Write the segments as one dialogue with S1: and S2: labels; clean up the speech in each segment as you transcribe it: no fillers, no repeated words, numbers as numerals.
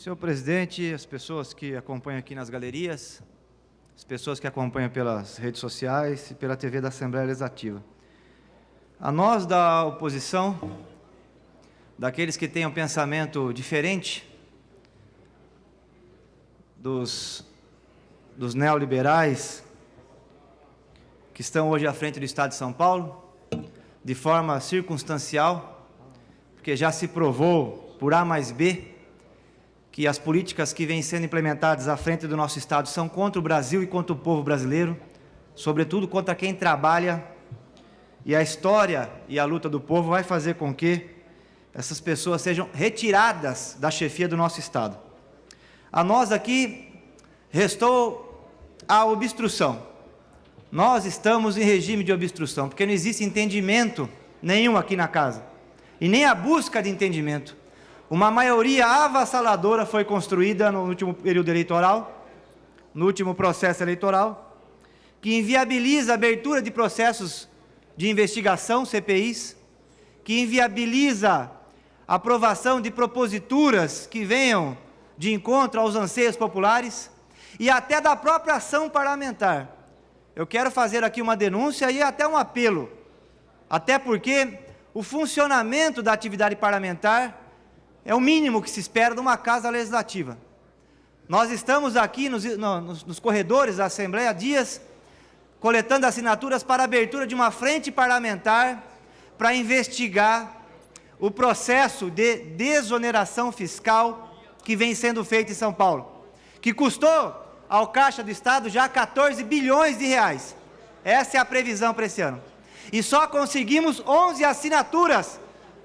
S1: Senhor presidente, as pessoas que acompanham aqui nas galerias, as pessoas que acompanham pelas redes sociais e pela TV da Assembleia Legislativa. A nós da oposição, daqueles que têm um pensamento diferente dos neoliberais que estão hoje à frente do Estado de São Paulo, de forma circunstancial, porque já se provou por A mais B que as políticas que vêm sendo implementadas à frente do nosso Estado são contra o Brasil e contra o povo brasileiro, sobretudo contra quem trabalha, e a história e a luta do povo vai fazer com que essas pessoas sejam retiradas da chefia do nosso Estado. A nós aqui restou a obstrução. Nós estamos em regime de obstrução, porque não existe entendimento nenhum aqui na casa, e nem a busca de entendimento. Uma maioria avassaladora foi construída no último período eleitoral, no último processo eleitoral, que inviabiliza a abertura de processos de investigação, CPIs, que inviabiliza a aprovação de proposituras que venham de encontro aos anseios populares e até da própria ação parlamentar. Eu quero fazer aqui uma denúncia e até um apelo, até porque o funcionamento da atividade parlamentar é o mínimo que se espera de uma casa legislativa. Nós estamos aqui nos corredores da Assembleia há dias, coletando assinaturas para a abertura de uma frente parlamentar para investigar o processo de desoneração fiscal que vem sendo feito em São Paulo, que custou ao Caixa do Estado já 14 bilhões de reais. Essa é a previsão para esse ano. E só conseguimos 11 assinaturas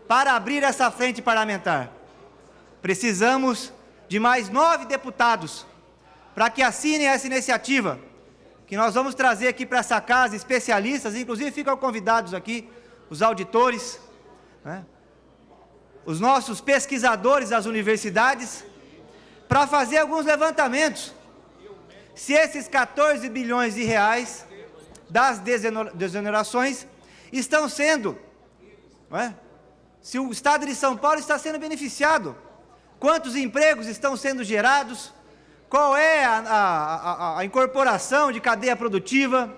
S1: para abrir essa frente parlamentar. Precisamos de mais 9 deputados para que assinem essa iniciativa, que nós vamos trazer aqui para essa casa especialistas, inclusive ficam convidados aqui os auditores, né, os nossos pesquisadores das universidades, para fazer alguns levantamentos. Se esses 14 bilhões de reais das desonerações estão sendo, não é? Se o Estado de São Paulo está sendo beneficiado, quantos empregos estão sendo gerados, qual é a incorporação de cadeia produtiva,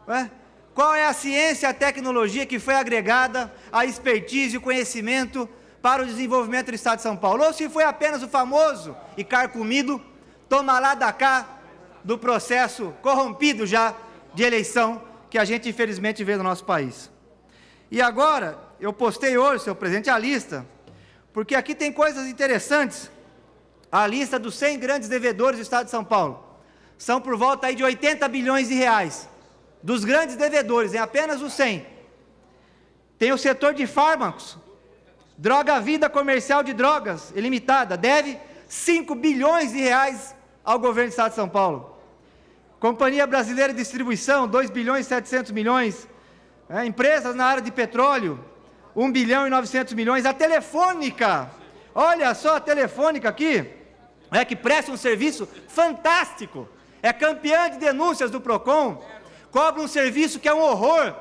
S1: não é? Qual é a ciência e a tecnologia que foi agregada, a expertise e o conhecimento para o desenvolvimento do Estado de São Paulo, ou se foi apenas o famoso e carcomido toma lá da cá do processo corrompido já de eleição que a gente infelizmente vê no nosso país. E agora, eu postei hoje, senhor presidente, a lista, porque aqui tem coisas interessantes, a lista dos 100 grandes devedores do Estado de São Paulo, são por volta aí de 80 bilhões de reais, dos grandes devedores, em apenas os 100. Tem o setor de fármacos, Droga Vida Comercial de Drogas Ilimitada, deve 5 bilhões de reais ao governo do Estado de São Paulo. Companhia Brasileira de Distribuição, 2 bilhões e 700 milhões. Empresas na área de petróleo, 1 bilhão e 900 milhões. A Telefônica, olha só a Telefônica aqui, que presta um serviço fantástico, é campeã de denúncias do PROCON, cobra um serviço que é um horror,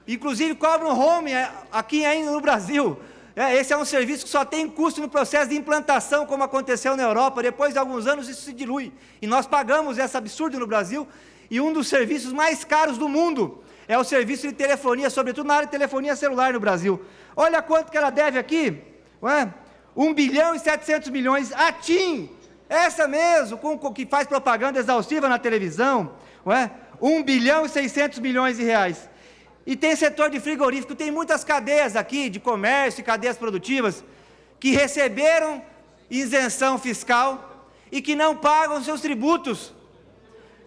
S1: inclusive cobra um home aqui ainda no Brasil. Esse é um serviço que só tem custo no processo de implantação, como aconteceu na Europa. Depois de alguns anos isso se dilui, e nós pagamos esse absurdo no Brasil, e um dos serviços mais caros do mundo é o serviço de telefonia, sobretudo na área de telefonia celular no Brasil. Olha quanto que ela deve aqui, 1 bilhão e 700 milhões, a TIM, essa mesmo, que faz propaganda exaustiva na televisão, 1 bilhão e 600 milhões de reais. E tem setor de frigorífico, tem muitas cadeias aqui, de comércio e cadeias produtivas, que receberam isenção fiscal e que não pagam seus tributos.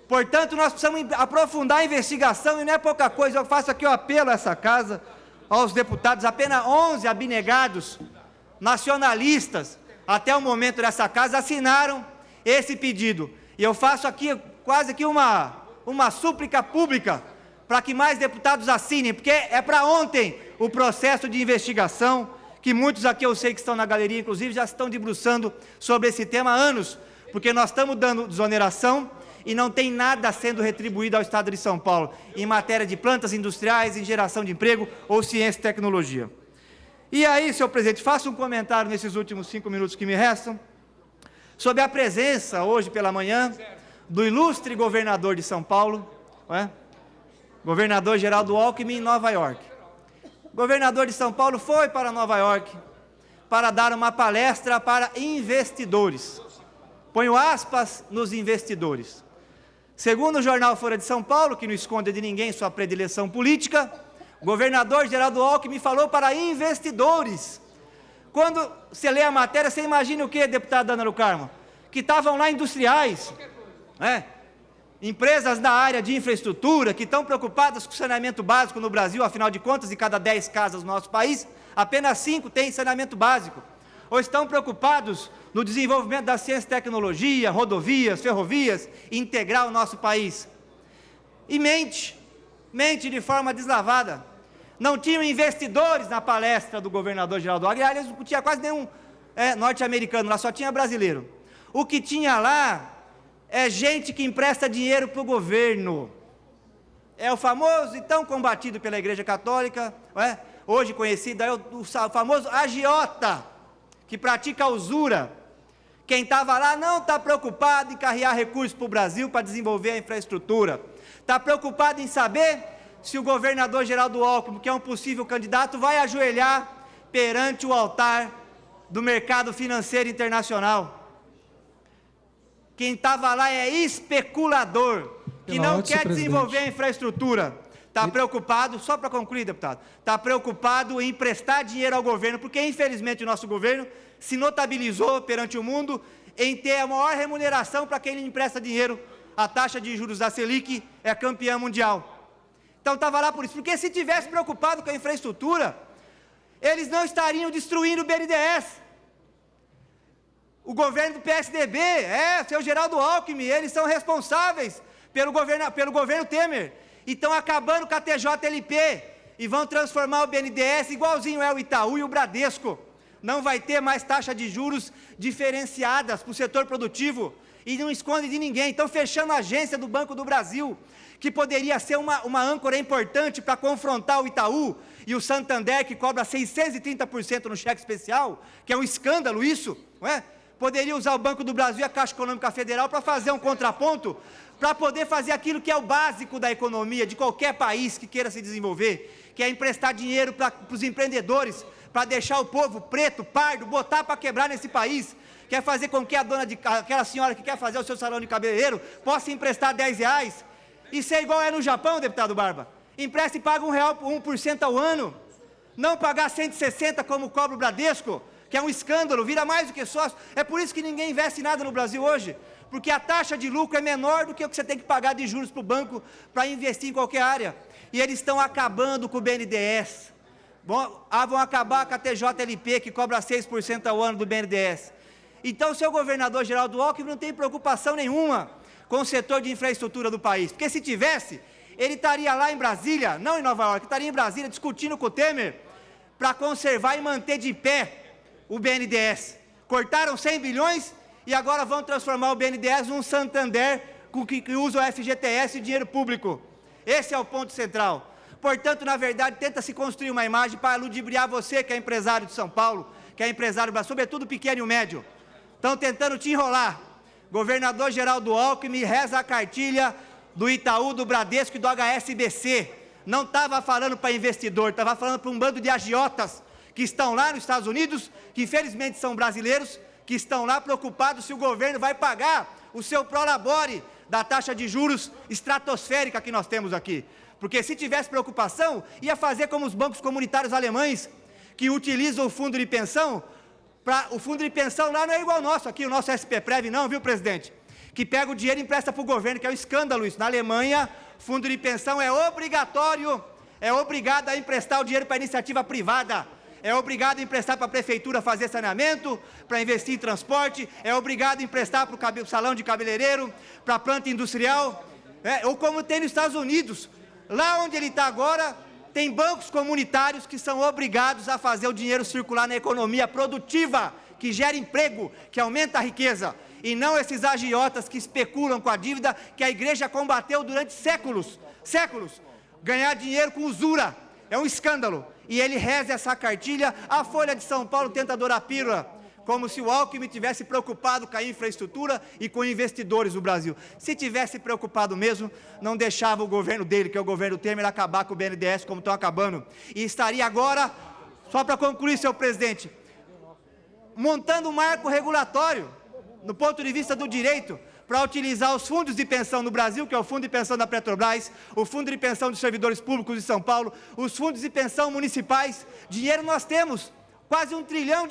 S1: Portanto, nós precisamos aprofundar a investigação, e não é pouca coisa. Eu faço aqui o apelo a essa casa, aos deputados, apenas 11 abnegados, nacionalistas, até o momento dessa casa, assinaram esse pedido. E eu faço aqui quase que uma súplica pública, para que mais deputados assinem, porque é para ontem o processo de investigação, que muitos aqui eu sei que estão na galeria, inclusive, já estão debruçando sobre esse tema há anos, porque nós estamos dando desoneração e não tem nada sendo retribuído ao Estado de São Paulo, em matéria de plantas industriais, em geração de emprego ou ciência e tecnologia. E aí, senhor presidente, faço um comentário nesses últimos 5 minutos que me restam. sob a presença, hoje pela manhã, do ilustre governador de São Paulo, governador Geraldo Alckmin, em Nova York. O governador de São Paulo foi para Nova York para dar uma palestra para investidores. Ponho aspas nos investidores. Segundo o jornal Folha de São Paulo, que não esconde de ninguém sua predileção política, o governador Geraldo Alckmin falou para investidores. Quando você lê a matéria, você imagina o quê, deputada Ana do Carmo? Que estavam lá industriais, empresas da área de infraestrutura, que estão preocupadas com o saneamento básico no Brasil, afinal de contas, de cada 10 casas no nosso país, apenas 5 têm saneamento básico. Ou estão preocupados no desenvolvimento da ciência e tecnologia, rodovias, ferrovias, e integrar o nosso país. E mente de forma deslavada. Não tinham investidores na palestra do governador Geraldo Alckmin, aliás, não tinha quase nenhum norte-americano, lá só tinha brasileiro. O que tinha lá é gente que empresta dinheiro para o governo. É o famoso e tão combatido pela Igreja Católica, hoje conhecido, o famoso agiota, que pratica a usura. Quem estava lá não está preocupado em carregar recursos para o Brasil para desenvolver a infraestrutura. Está preocupado em saber se o governador Geraldo Alckmin, que é um possível candidato, vai ajoelhar perante o altar do mercado financeiro internacional. Quem estava lá é especulador, que não quer desenvolver a infraestrutura. Está preocupado, só para concluir, deputado, está preocupado em emprestar dinheiro ao governo, porque infelizmente o nosso governo se notabilizou perante o mundo em ter a maior remuneração para quem empresta dinheiro. A taxa de juros da Selic é campeã mundial. Então estava lá por isso, porque se tivesse preocupado com a infraestrutura, eles não estariam destruindo o BNDES. O governo do PSDB, seu Geraldo Alckmin, eles são responsáveis pelo governo Temer, e estão acabando com a TJLP, e vão transformar o BNDES igualzinho é o Itaú e o Bradesco. Não vai ter mais taxa de juros diferenciadas para o setor produtivo, e não esconde de ninguém. Estão fechando a agência do Banco do Brasil, que poderia ser uma âncora importante para confrontar o Itaú e o Santander, que cobra 630% no cheque especial, que é um escândalo isso, não é? Poderia usar o Banco do Brasil e a Caixa Econômica Federal para fazer um contraponto, para poder fazer aquilo que é o básico da economia de qualquer país que queira se desenvolver, que é emprestar dinheiro para os empreendedores, para deixar o povo preto, pardo, botar para quebrar nesse país. Quer fazer com que aquela senhora que quer fazer o seu salão de cabeleireiro possa emprestar R$10. Isso é igual no Japão, deputado Barba. Empresta e paga R$1 por 1% ao ano. Não pagar 160 como cobra o Bradesco, que é um escândalo, vira mais do que sócio. É por isso que ninguém investe nada no Brasil hoje, porque a taxa de lucro é menor do que o que você tem que pagar de juros para o banco para investir em qualquer área. E eles estão acabando com o BNDES. Vão acabar com a TJLP, que cobra 6% ao ano do BNDES. Então, o seu governador Geraldo Alckmin não tem preocupação nenhuma com o setor de infraestrutura do país, porque se tivesse, ele estaria lá em Brasília, não em Nova York, estaria em Brasília discutindo com o Temer para conservar e manter de pé o BNDES. Cortaram 100 bilhões e agora vão transformar o BNDES num Santander que usa o FGTS e dinheiro público. Esse é o ponto central. Portanto, na verdade, tenta se construir uma imagem para ludibriar você, que é empresário de São Paulo, que é empresário brasileiro, sobretudo pequeno e o médio. Estão tentando te enrolar. Governador Geraldo Alckmin reza a cartilha do Itaú, do Bradesco e do HSBC. Não estava falando para investidor, estava falando para um bando de agiotas que estão lá nos Estados Unidos, que infelizmente são brasileiros, que estão lá preocupados se o governo vai pagar o seu prolabore da taxa de juros estratosférica que nós temos aqui. Porque se tivesse preocupação, ia fazer como os bancos comunitários alemães, que utilizam o fundo de pensão. O fundo de pensão lá não é igual ao nosso aqui, o nosso SPPrev não, viu, presidente? Que pega o dinheiro e empresta para o governo, que é um escândalo isso. Na Alemanha, fundo de pensão é obrigatório, é obrigado a emprestar o dinheiro para a iniciativa privada, é obrigado a emprestar para a prefeitura fazer saneamento, para investir em transporte, é obrigado a emprestar para o salão de cabeleireiro, para a planta industrial, ou como tem nos Estados Unidos. Lá onde ele está agora, tem bancos comunitários que são obrigados a fazer o dinheiro circular na economia produtiva, que gera emprego, que aumenta a riqueza, e não esses agiotas que especulam com a dívida que a igreja combateu durante séculos, ganhar dinheiro com usura, é um escândalo, e ele reza essa cartilha. A Folha de São Paulo tenta dourar a pílula, como se o Alckmin tivesse preocupado com a infraestrutura e com investidores no Brasil. Se tivesse preocupado mesmo, não deixava o governo dele, que é o governo Temer, acabar com o BNDES como estão acabando. E estaria agora, só para concluir, senhor presidente, montando um marco regulatório, no ponto de vista do direito, para utilizar os fundos de pensão no Brasil, que é o Fundo de Pensão da Petrobras, o Fundo de Pensão dos Servidores Públicos de São Paulo, os fundos de pensão municipais. Dinheiro nós temos, quase R$1 trilhão,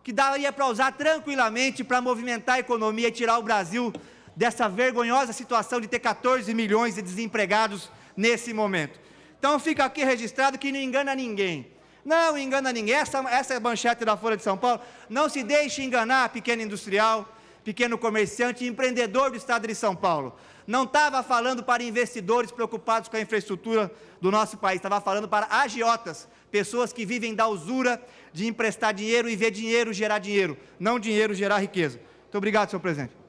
S1: que daria para usar tranquilamente para movimentar a economia e tirar o Brasil dessa vergonhosa situação de ter 14 milhões de desempregados nesse momento. Então fica aqui registrado que não engana ninguém. Não engana ninguém. Essa é a manchete da Folha de São Paulo. Não se deixe enganar, pequeno industrial, pequeno comerciante, empreendedor do estado de São Paulo. Não estava falando para investidores preocupados com a infraestrutura do nosso país, estava falando para agiotas, pessoas que vivem da usura de emprestar dinheiro e ver dinheiro gerar dinheiro, não dinheiro gerar riqueza. Muito obrigado, senhor presidente.